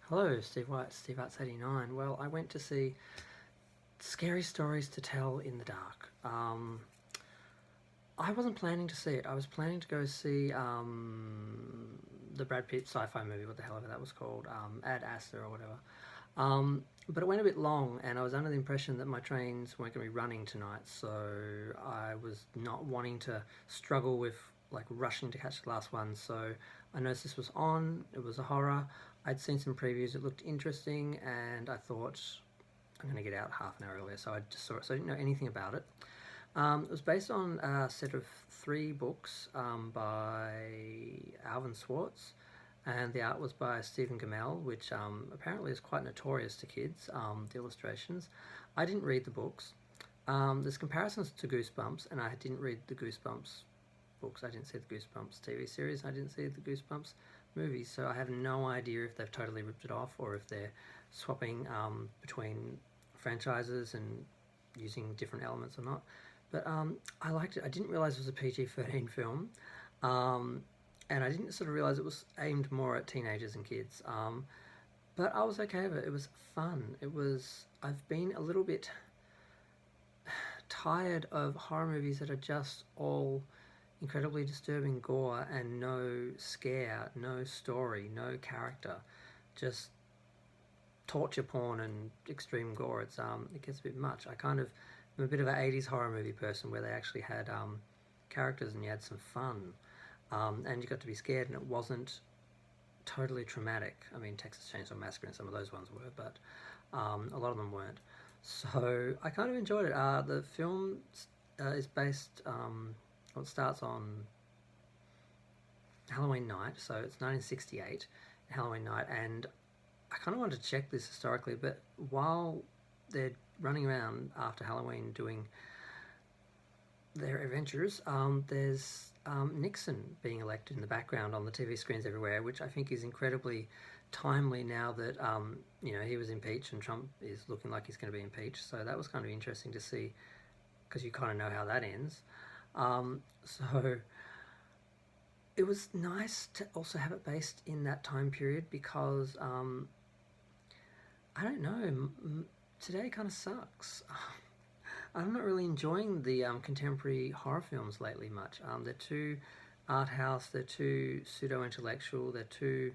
Hello, Steve White, Steve Arts 89. Well, I went to see Scary Stories to Tell in the Dark. I wasn't planning to see it. I was planning to go see the Brad Pitt sci-fi movie, what the hell ever that was called, Ad Astra or whatever. But it went a bit long, and I was under the impression that my trains weren't going to be running tonight, so I was not wanting to struggle with like rushing to catch the last one. So I noticed this was on. It was a horror. I'd seen some previews. It looked interesting, and I thought I'm going to get out half an hour earlier. So I just saw it. So I didn't know anything about it. It was based on a set of three books by Alvin Schwartz, and the art was by Stephen Gamel, which apparently is quite notorious to kids, the illustrations. I didn't read the books. There's comparisons to Goosebumps, and I didn't read the Goosebumps books. I didn't see the Goosebumps TV series. I didn't see the Goosebumps movies, so I have no idea if they've totally ripped it off or if they're swapping between franchises and using different elements or not. But I liked it. I didn't realize it was a PG-13 film, and I didn't sort of realize it was aimed more at teenagers and kids. But I was okay with it. It was fun. It was. I've been a little bit tired of horror movies that are just all incredibly disturbing gore and no scare, no story, no character, just torture porn and extreme gore. It gets a bit much. I'm a bit of an 80s horror movie person where they actually had characters and you had some fun, and you got to be scared and it wasn't totally traumatic. I mean, Texas Chainsaw Massacre and some of those ones were, but a lot of them weren't. So I kind of enjoyed it. The film is based, well, it starts on Halloween night, so it's 1968, Halloween night, and I kind of wanted to check this historically, but while they're running around after Halloween doing their adventures, there's Nixon being elected in the background on the TV screens everywhere, which I think is incredibly timely now that he was impeached and Trump is looking like he's going to be impeached. So that was kind of interesting to see because you kind of know how that ends. So it was nice to also have it based in that time period because I don't know. Today kind of sucks. I'm not really enjoying the contemporary horror films lately much. They're too art house. They're too pseudo intellectual. They're too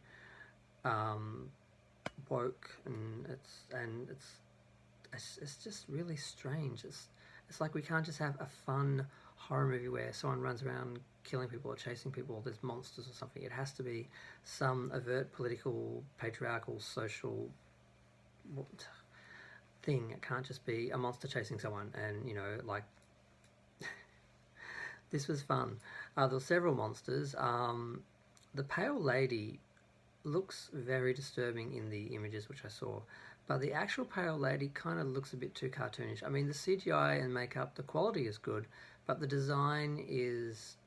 woke, and it's just really strange. It's like we can't just have a fun horror movie where someone runs around killing people or chasing people. Or there's monsters or something. It has to be some overt political, patriarchal, social thing. It can't just be a monster chasing someone. And like this was fun. There were several monsters. The pale lady looks very disturbing in the images which I saw, but the actual pale lady kind of looks a bit too cartoonish. I mean, the CGI and makeup, the quality is good, but the design is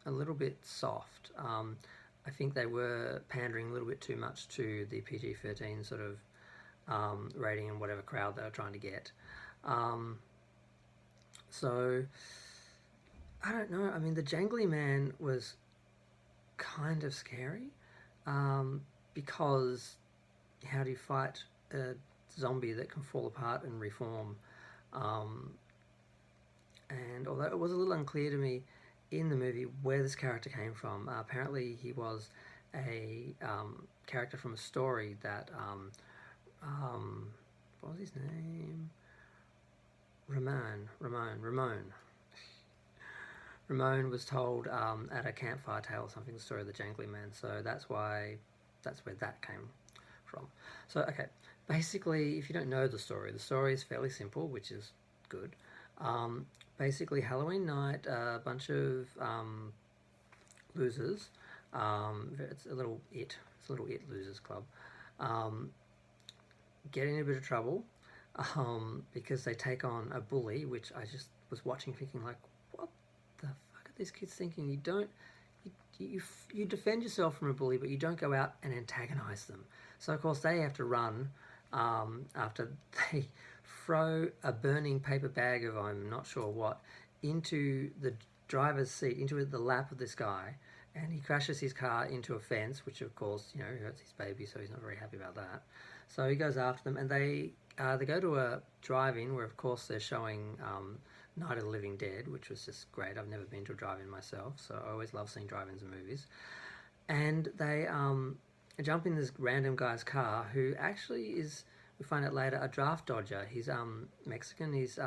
a little bit soft. I think they were pandering a little bit too much to the PG-13 sort of rating and whatever crowd they were trying to get. So I don't know. I mean, the Jangly Man was kind of scary because how do you fight a zombie that can fall apart and reform? And although it was a little unclear to me in the movie where this character came from, apparently he was a character from a story that what was his name? Ramon. Ramon was told at a campfire tale or something, the story of the Jangly Man. So that's where that came from. So okay, basically, if you don't know the story is fairly simple, which is good. Basically, Halloween night, a bunch of losers. It's a little it losers club. Get in a bit of trouble because they take on a bully, which I just was watching thinking like, what the fuck are these kids thinking? You don't, you defend yourself from a bully, but you don't go out and antagonize them. So of course they have to run after they throw a burning paper bag of I'm not sure what into the driver's seat, into the lap of this guy, and he crashes his car into a fence, which of course, you know, hurts his baby, so he's not very happy about that. So he goes after them, and they go to a drive-in where, of course, they're showing Night of the Living Dead, which was just great. I've never been to a drive-in myself, so I always love seeing drive-ins in movies. And they jump in this random guy's car who actually is, we find out later, a draft dodger. He's Mexican. His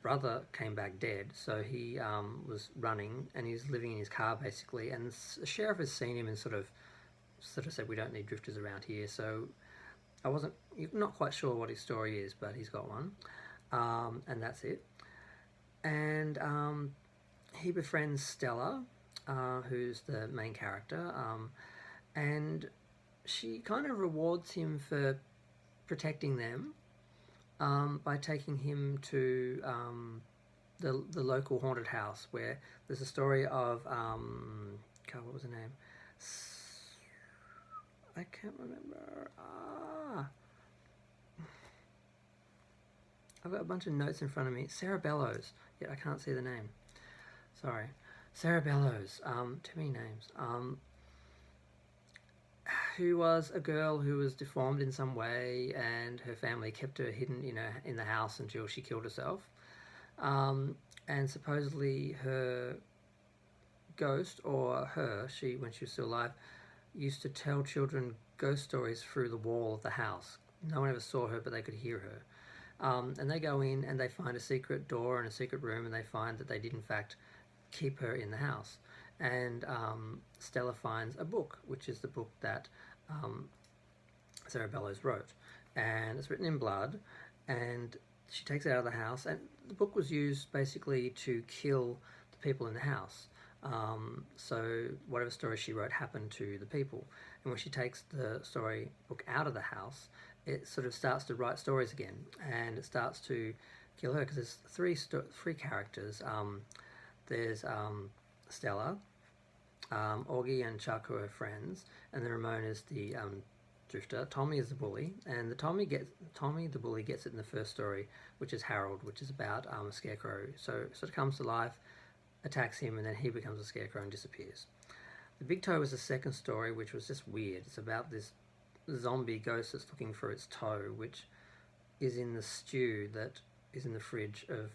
brother came back dead, so he was running and he's living in his car basically. And the sheriff has seen him and sort of said, we don't need drifters around here. So not quite sure what his story is, but he's got one, and that's it. And he befriends Stella, who's the main character, and she kind of rewards him for protecting them by taking him to the local haunted house where there's a story of God, what was her name? I can't remember. I've got a bunch of notes in front of me. Sarah Bellows. Yet I can't see the name. Sorry. Sarah Bellows. Too many names. Who was a girl who was deformed in some way, and her family kept her hidden in the house until she killed herself. And supposedly her ghost, or when she was still alive, used to tell children ghost stories through the wall of the house. No one ever saw her, but they could hear her. And they go in and they find a secret door and a secret room, and they find that they did in fact keep her in the house. And Stella finds a book, which is the book that Sarah Bellows wrote, and it's written in blood, and she takes it out of the house, and the book was used basically to kill the people in the house. So whatever story she wrote happened to the people, and when she takes the story book out of the house, it sort of starts to write stories again, and it starts to kill her, because there's three characters. There's Stella, Augie and Chuck, who are friends, and then Ramon is the drifter. Tommy is the bully, and Tommy the bully gets it in the first story, which is Harold, which is about a scarecrow. So it sort of comes to life, attacks him, and then he becomes a scarecrow and disappears. The Big Toe was the second story, which was just weird. It's about this zombie ghost that's looking for its toe, which is in the stew that is in the fridge of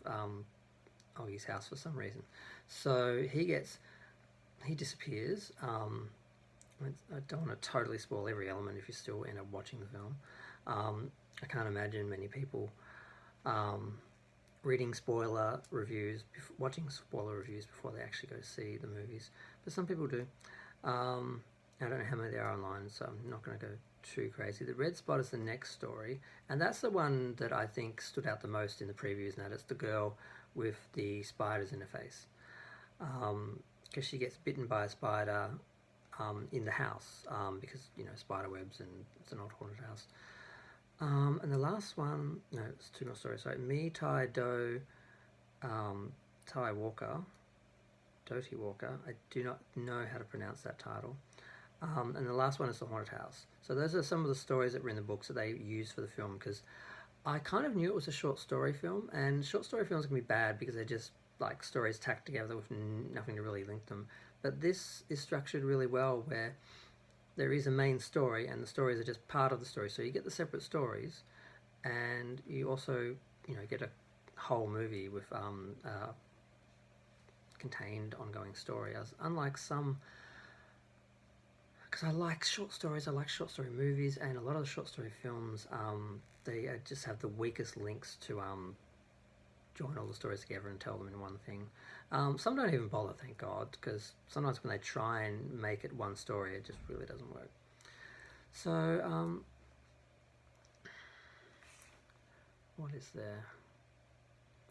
Augie's house for some reason. So he disappears. I don't want to totally spoil every element if you still end up watching the film. I can't imagine many people reading spoiler reviews, watching spoiler reviews before they actually go to see the movies, but some people do. I don't know how many there are online, so I'm not going to go too crazy. The Red Spot is the next story, and that's the one that I think stood out the most in the previews. Now, it's the girl with the spiders in her face, because she gets bitten by a spider in the house, because spider webs, and it's an old haunted house. And the last one, no, it's two more stories. Sorry, Me Tai Do, Tai Walker, Doty Walker. I do not know how to pronounce that title. And the last one is The Haunted House. So those are some of the stories that were in the books that they used for the film, because I kind of knew it was a short story film, and short story films can be bad because they're just like stories tacked together with nothing to really link them. But this is structured really well, where there is a main story and the stories are just part of the story. So you get the separate stories, and you also get a whole movie with contained ongoing story, as unlike some, because I like short stories, I like short story movies, and a lot of the short story films, they just have the weakest links to join all the stories together and tell them in one thing. Some don't even bother, thank God, because sometimes when they try and make it one story, it just really doesn't work. So, what is there?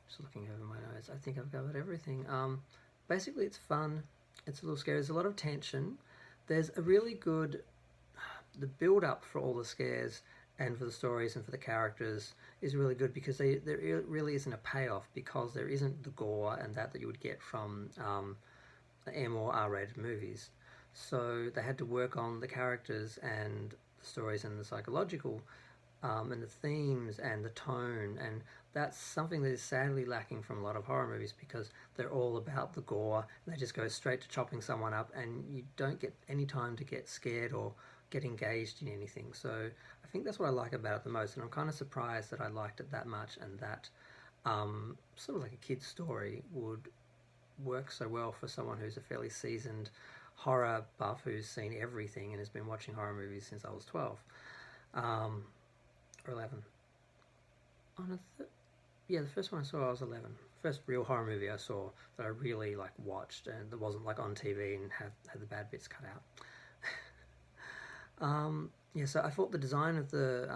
Just looking over my notes, I think I've covered everything. Basically, it's fun, it's a little scary, there's a lot of tension. There's a really good, the build-up for all the scares and for the stories and for the characters is really good, because there really isn't a payoff, because there isn't the gore and that you would get from M or R-rated movies. So they had to work on the characters and the stories and the psychological and the themes and the tone, and that's something that is sadly lacking from a lot of horror movies because they're all about the gore. They just go straight to chopping someone up, and you don't get any time to get scared or get engaged in anything. So I think that's what I like about it the most, and I'm kind of surprised that I liked it that much, and that sort of like a kid's story would work so well for someone who's a fairly seasoned horror buff who's seen everything and has been watching horror movies since I was 12 or 11. Yeah, the first one I saw I was 11. First real horror movie I saw that I really like watched and that wasn't like on TV and had the bad bits cut out. Yeah, so I thought the design of the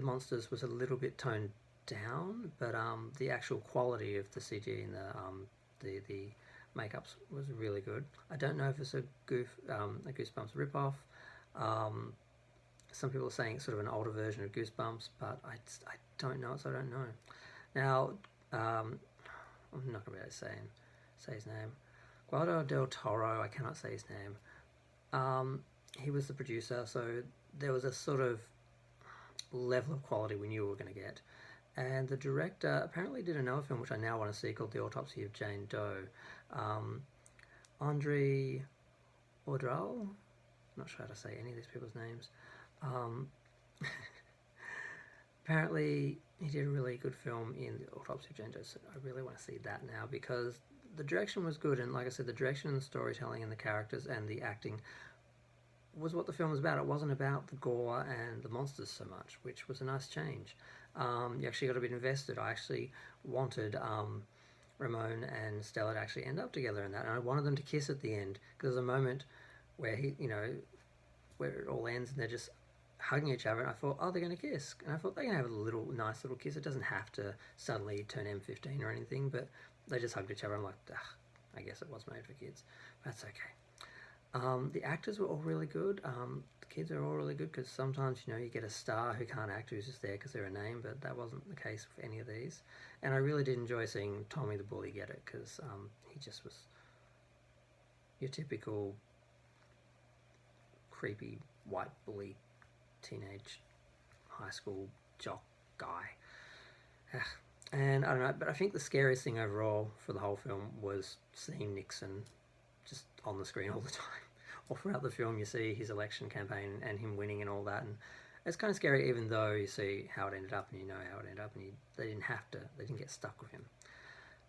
monsters was a little bit toned down, but the actual quality of the CG and the makeups was really good. I don't know if it's a Goosebumps ripoff. Some people are saying it's sort of an older version of Goosebumps, but I don't know, so I don't know. Now, I'm not going to be able to say his name. Guillermo del Toro, I cannot say his name. He was the producer, so there was a sort of level of quality we knew we were going to get. And the director apparently did another film, which I now want to see, called The Autopsy of Jane Doe. Andre Audral, not sure how to say any of these people's names. Apparently he did a really good film in The Autopsy of Jane Doe, so I really want to see that now because the direction was good, and like I said, the direction and the storytelling and the characters and the acting was what the film was about. It wasn't about the gore and the monsters so much, which was a nice change. You actually got a bit invested. I actually wanted Ramon and Stella to actually end up together in that, and I wanted them to kiss at the end because there's a moment where where it all ends and they're just hugging each other, and I thought, oh, they're going to kiss, and I thought they're going to have a nice little kiss. It doesn't have to suddenly turn M15 or anything, but they just hugged each other. I'm like, I guess it was made for kids. That's okay. The actors were all really good. The kids are all really good because sometimes, you get a star who can't act who's just there because they're a name, but that wasn't the case with any of these. And I really did enjoy seeing Tommy the Bully get it because he just was your typical creepy white bully teenage high school jock guy. And I don't know, but I think the scariest thing overall for the whole film was seeing Nixon just on the screen all the time. All throughout the film you see his election campaign and him winning and all that, and it's kind of scary even though you see how it ended up and you know how it ended up, and they didn't get stuck with him.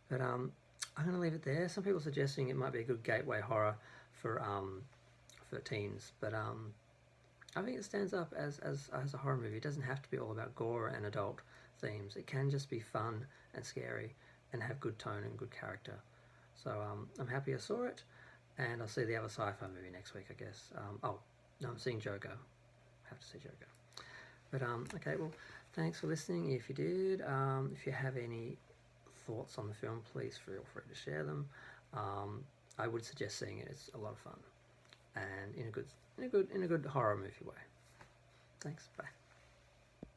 But I'm going to leave it there. Some people are suggesting it might be a good gateway horror for teens, but I think it stands up as a horror movie. It doesn't have to be all about gore and adult themes. It can just be fun and scary and have good tone and good character. So I'm happy I saw it, and I'll see the other sci-fi movie next week, I guess. Oh, no, I'm seeing Joker. Have to see Joker. But okay, well, thanks for listening. If you did, if you have any thoughts on the film, please feel free to share them. I would suggest seeing it. It's a lot of fun, and in a good horror movie way. Thanks. Bye.